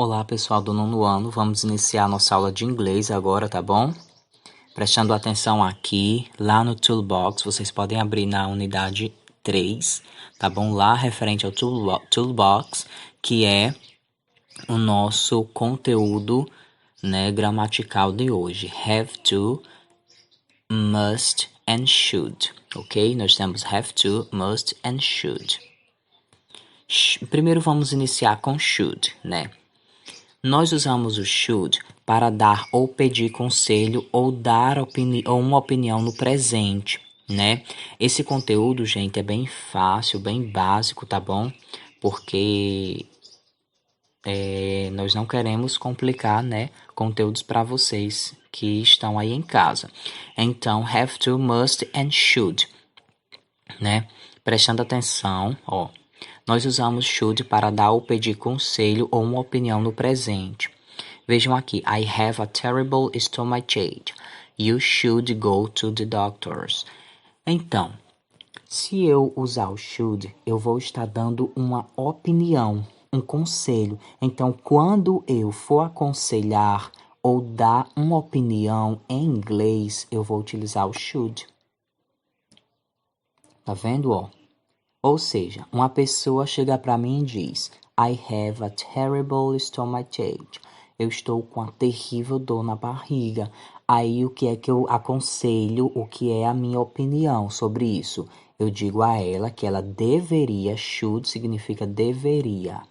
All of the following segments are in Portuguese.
Olá, pessoal do nono ano. Vamos iniciar nossa aula de inglês agora, tá bom? Prestando atenção aqui, lá no Toolbox, vocês podem abrir na unidade 3, tá bom? Lá referente ao Toolbox, que é o nosso conteúdo, né, gramatical de hoje. Have to, must and should, ok? Nós temos have to, must and should. Primeiro vamos iniciar com should, né? Nós usamos o should para dar ou pedir conselho ou dar uma opinião no presente, né? Esse conteúdo, gente, é bem fácil, bem básico, tá bom? Porque nós não queremos complicar, né, conteúdos para vocês que estão aí em casa. Então, have to, must and should, né? Prestando atenção, ó. Nós usamos should para dar ou pedir conselho ou uma opinião no presente. Vejam aqui, I have a terrible stomachache. You should go to the doctors. Então, se eu usar o should, eu vou estar dando uma opinião, um conselho. Então, quando eu for aconselhar ou dar uma opinião em inglês, eu vou utilizar o should. Tá vendo, ó? Ou seja, uma pessoa chega para mim e diz, I have a terrible stomachache. Eu estou com uma terrível dor na barriga. Aí o que é que eu aconselho, o que é a minha opinião sobre isso? Eu digo a ela que ela deveria, should significa deveria.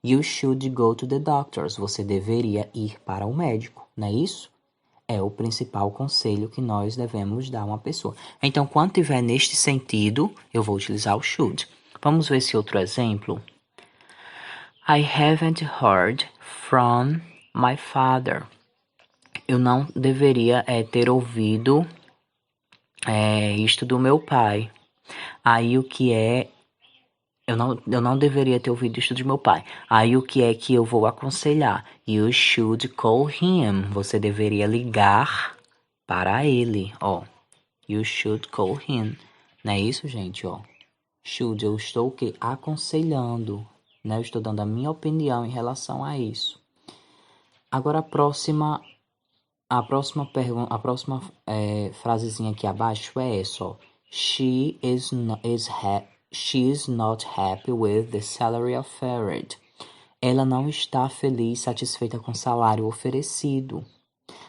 You should go to the doctors. Você deveria ir para o médico, não é isso? É o principal conselho que nós devemos dar a uma pessoa. Então, quando tiver neste sentido, eu vou utilizar o should. Vamos ver esse outro exemplo. I haven't heard from my father. Eu não deveria ter ouvido isto do meu pai. Aí o que é... Eu não deveria ter ouvido isto de meu pai. Aí o que é que eu vou aconselhar? You should call him. Você deveria ligar para ele, ó. You should call him. Não é isso, gente, ó. Should, eu estou o quê? Aconselhando, né? Eu estou dando a minha opinião em relação a isso. Agora a próxima frasezinha aqui abaixo é essa, ó. She is not happy with the salary offered. Ela não está feliz, satisfeita com o salário oferecido.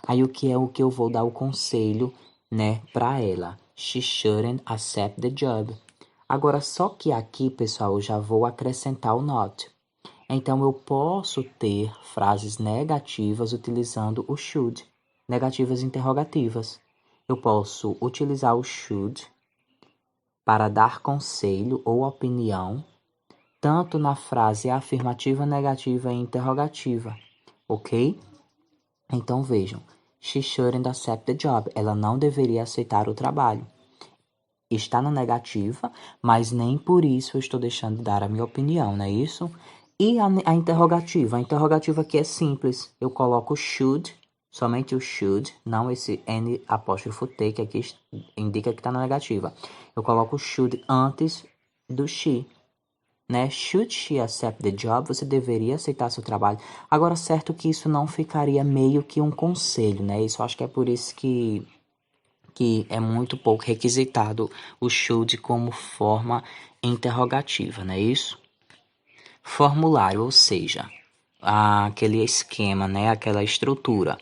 Aí o que eu vou dar o conselho, né, para ela? She shouldn't accept the job. Agora, só que aqui, pessoal, eu já vou acrescentar o not. Então, eu posso ter frases negativas utilizando o should. Negativas interrogativas. Eu posso utilizar o should para dar conselho ou opinião, tanto na frase afirmativa, negativa e interrogativa, ok? Então vejam, she shouldn't accept the job. Ela não deveria aceitar o trabalho. Está na negativa, mas nem por isso eu estou deixando de dar a minha opinião, não é isso? E a interrogativa? A interrogativa aqui é simples. Eu coloco should, somente o should, não esse N apóstrofo T, que aqui indica que está na negativa. Eu coloco should antes do she, né? Should she accept the job? Você deveria aceitar seu trabalho. Agora, certo que isso não ficaria meio que um conselho, né? Isso acho que é por isso que é muito pouco requisitado o should como forma interrogativa, não é isso? Formulário, ou seja, aquele esquema, né? Aquela estrutura.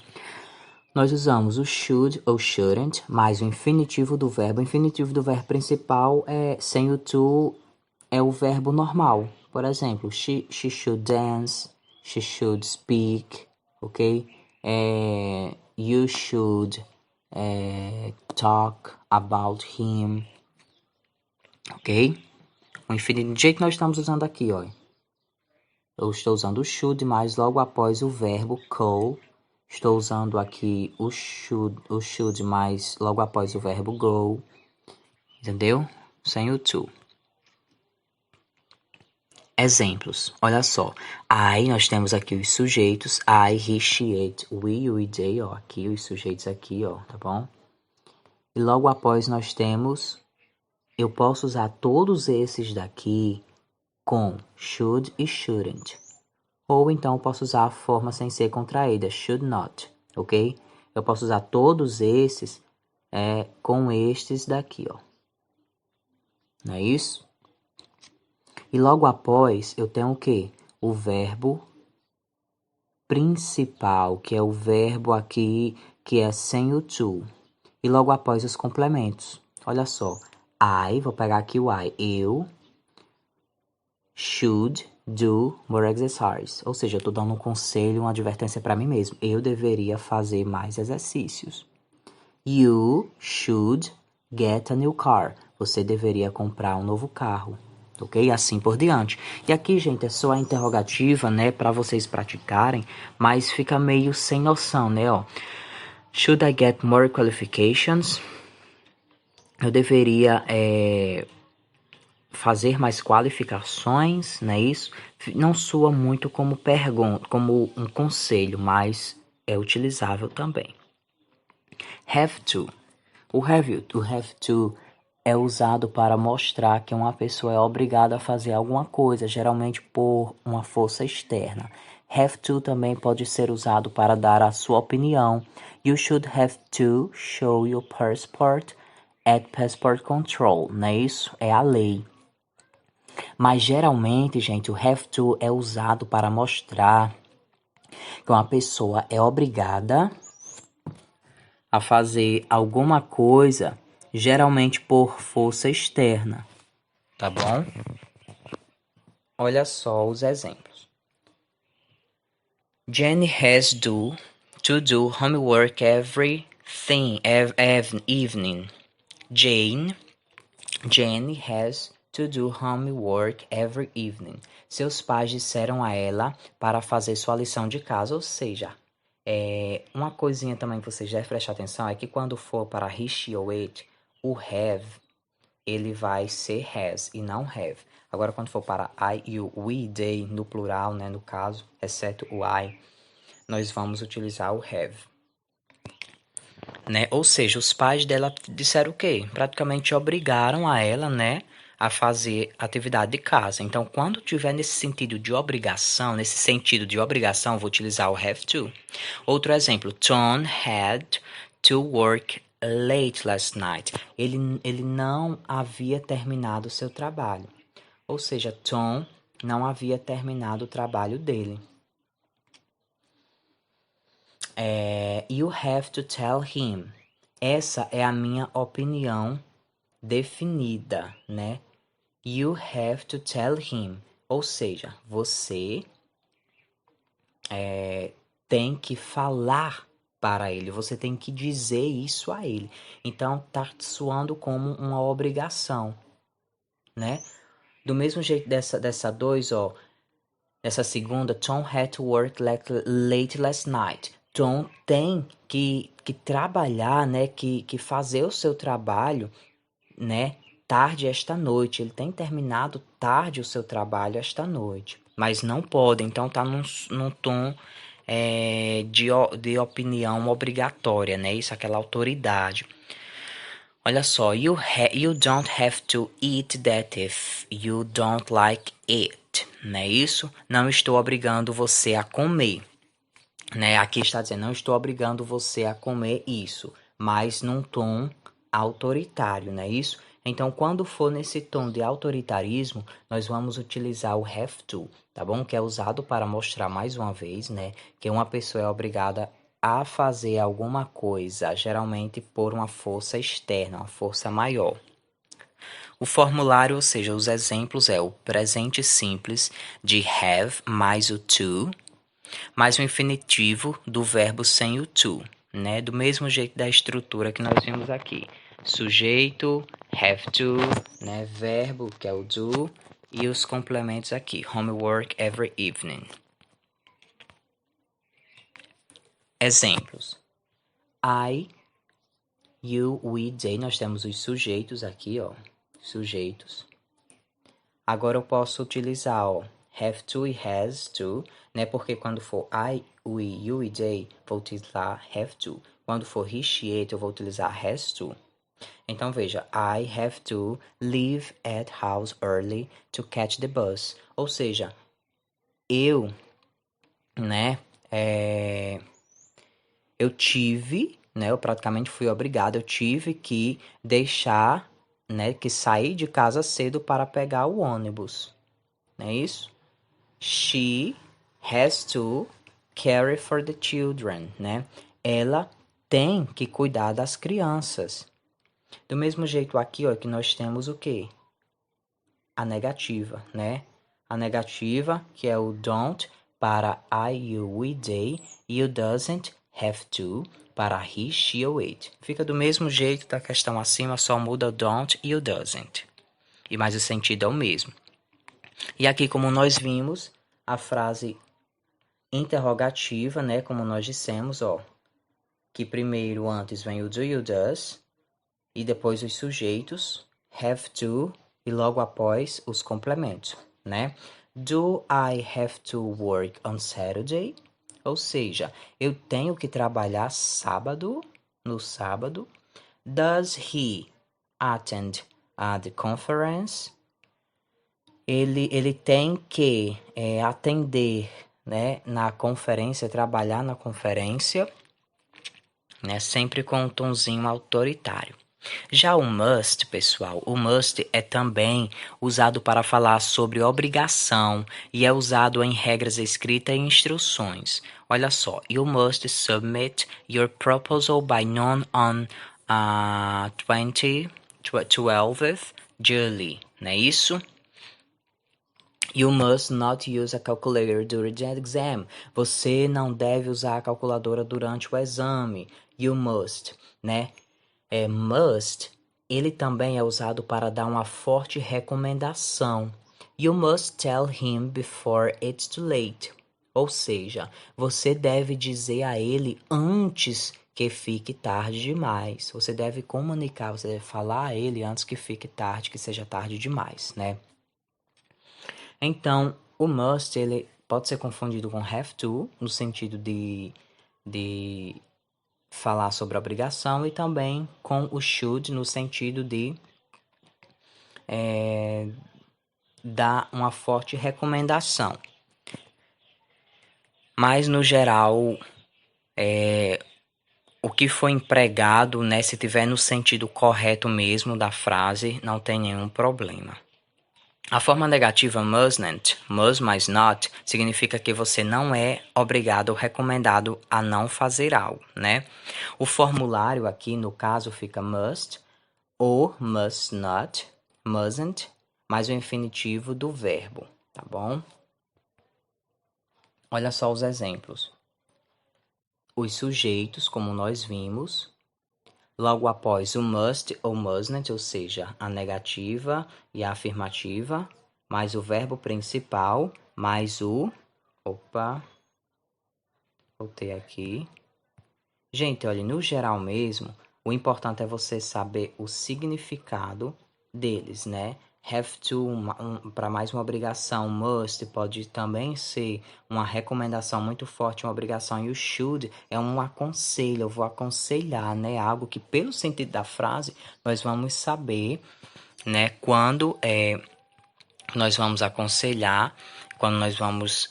Nós usamos o should ou shouldn't mais o infinitivo do verbo. O infinitivo do verbo principal sem o to é o verbo normal. Por exemplo, she should dance, she should speak, ok? You should talk about him, ok? O infinitivo, do jeito que nós estamos usando aqui, ó. Eu estou usando o should, mas logo após o verbo call. Estou usando aqui o should, mas logo após o verbo go. Entendeu? Sem o to. Exemplos. Olha só. Aí nós temos aqui os sujeitos. I, he, she, it, we, you e they, ó. Aqui os sujeitos aqui, ó. Tá bom? E logo após nós temos... Eu posso usar todos esses daqui com should e shouldn't. Ou então eu posso usar a forma sem ser contraída, should not, ok? Eu posso usar todos esses com estes daqui, ó. Não é isso? E logo após eu tenho o quê? O verbo principal, que é o verbo aqui que é sem o to. E logo após os complementos. Olha só. Vou pegar aqui o I. Eu should do more exercise. Ou seja, eu estou dando um conselho, uma advertência para mim mesmo. Eu deveria fazer mais exercícios. You should get a new car. Você deveria comprar um novo carro. Ok? Assim por diante. E aqui, gente, é só a interrogativa, né? Para vocês praticarem. Mas fica meio sem noção, né? Ó. Should I get more qualifications? Eu deveria fazer mais qualificações, não é isso? Não soa muito como pergunta, como um conselho, mas é utilizável também. Have to. O have to é usado para mostrar que uma pessoa é obrigada a fazer alguma coisa, geralmente por uma força externa. Have to também pode ser usado para dar a sua opinião. You should have to show your passport at passport control, não é isso? É a lei. Mas geralmente, gente, o have to é usado para mostrar que uma pessoa é obrigada a fazer alguma coisa, geralmente por força externa, tá bom? Olha só os exemplos. Jenny has to do homework every evening. Jenny has to do homework every evening. Seus pais disseram a ela para fazer sua lição de casa, ou seja, uma coisinha também que vocês devem prestar atenção é que quando for para he, she ou it, o have, ele vai ser has e não have. Agora, quando for para I, you, we, they, no plural, né, no caso, exceto o I, nós vamos utilizar o have. Né? Ou seja, os pais dela disseram o quê? Praticamente obrigaram a ela, né, a fazer atividade de casa. Então, quando tiver nesse sentido de obrigação, vou utilizar o have to. Outro exemplo, Tom had to work late last night. Ele não havia terminado o seu trabalho. Ou seja, Tom não havia terminado o trabalho dele. You have to tell him. Essa é a minha opinião definida, né? You have to tell him. Ou seja, você tem que falar para ele. Você tem que dizer isso a ele. Então, tá soando como uma obrigação, né? Do mesmo jeito dessa dois, ó. Essa segunda, Tom had to work late last night. Tom tem que trabalhar, né? Que fazer o seu trabalho, né? Tarde esta noite. Ele tem terminado tarde o seu trabalho esta noite. Mas não pode, então tá num tom de opinião obrigatória, né? Isso, aquela autoridade. Olha só, you don't have to eat that if you don't like it, não é isso? Não estou obrigando você a comer, né? Aqui está dizendo, não estou obrigando você a comer isso, mas num tom autoritário, não é isso? Então, quando for nesse tom de autoritarismo, nós vamos utilizar o have to, tá bom? Que é usado para mostrar mais uma vez, né? Que uma pessoa é obrigada a fazer alguma coisa, geralmente por uma força externa, uma força maior. O formulário, ou seja, os exemplos é o presente simples de have mais o to, mais o infinitivo do verbo sem o to, né? Do mesmo jeito da estrutura que nós vimos aqui. Sujeito, have to, né? Verbo, que é o do, e os complementos aqui. Homework every evening. Exemplos. I, you, we, they. Nós temos os sujeitos aqui, ó. Sujeitos. Agora eu posso utilizar, ó, have to e has to, né? Porque quando for I, we, you e they, vou utilizar have to. Quando for he, she, it, eu vou utilizar has to. Então veja, I have to leave at house early to catch the bus. Ou seja, eu né? Eu tive, né? Eu praticamente fui obrigado. Eu tive que deixar, né? Que sair de casa cedo para pegar o ônibus. Não é isso? She has to care for the children, né? Ela tem que cuidar das crianças. Do mesmo jeito aqui, ó, que nós temos o quê? A negativa, né? A negativa, que é o don't, para I, you, we, they, e o doesn't have to, para he, she ou it. Fica do mesmo jeito da questão acima, só muda o don't e o doesn't. E mais o sentido é o mesmo. E aqui, como nós vimos, a frase interrogativa, né, como nós dissemos, ó, que primeiro antes vem o do e o does, e depois os sujeitos, have to, e logo após os complementos, né? Do I have to work on Saturday? Ou seja, eu tenho que trabalhar no sábado. Does he attend the conference? Ele tem que atender, né, na conferência, trabalhar na conferência, né, sempre com um tonzinho autoritário. Já o must, pessoal, o must é também usado para falar sobre obrigação e é usado em regras escritas e instruções. Olha só, you must submit your proposal by noon on 12th July, não é isso? You must not use a calculator during the exam. Você não deve usar a calculadora durante o exame. You must, né? Must, ele também é usado para dar uma forte recomendação. You must tell him before it's too late. Ou seja, você deve dizer a ele antes que fique tarde demais. Você deve comunicar, você deve falar a ele antes que fique tarde, que seja tarde demais, né? Então, o must, ele pode ser confundido com have to, no sentido de falar sobre a obrigação, e também com o should, no sentido de dar uma forte recomendação. Mas, no geral, o que foi empregado, né, se tiver no sentido correto mesmo da frase, não tem nenhum problema. A forma negativa mustn't, must mais not, significa que você não é obrigado ou recomendado a não fazer algo, né? O formulário aqui, no caso, fica must ou must not, mustn't, mais o infinitivo do verbo, tá bom? Olha só os exemplos. Os sujeitos, como nós vimos, logo após o must ou mustn't, ou seja, a negativa e a afirmativa, mais o verbo principal, mais o... Opa, voltei aqui. Gente, olha, no geral mesmo, o importante é você saber o significado deles, né? Have to, para mais uma obrigação, must pode também ser uma recomendação muito forte, uma obrigação, e o should é um aconselho, eu vou aconselhar, né? Algo que, pelo sentido da frase, nós vamos saber, né? Quando nós vamos aconselhar, quando nós vamos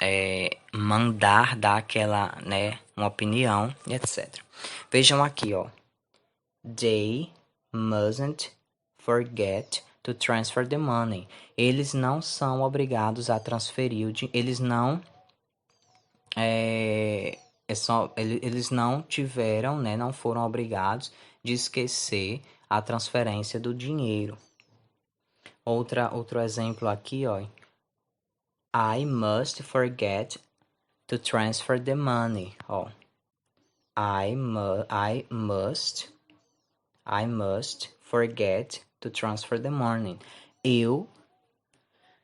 mandar dar aquela, né? Uma opinião, etc. Vejam aqui, ó. They mustn't forget to transfer the money. Eles não são obrigados a transferir o dinheiro. Eles não eles não tiveram, né, não foram obrigados de esquecer a transferência do dinheiro. Outro exemplo aqui, ó. I must forget to transfer the money. Ó. I must forget to transfer the money. Eu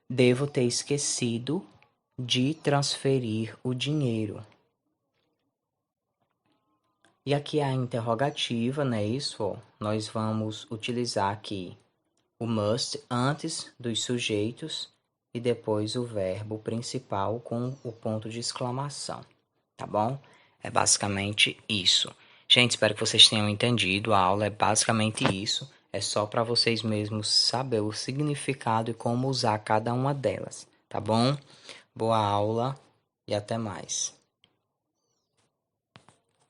devo ter esquecido de transferir o dinheiro. E aqui a interrogativa, não é isso? Ó, nós vamos utilizar aqui o must antes dos sujeitos e depois o verbo principal com o ponto de exclamação, tá bom? É basicamente isso. Gente, espero que vocês tenham entendido. A aula é basicamente isso. É só para vocês mesmos saber o significado e como usar cada uma delas, tá bom? Boa aula e até mais.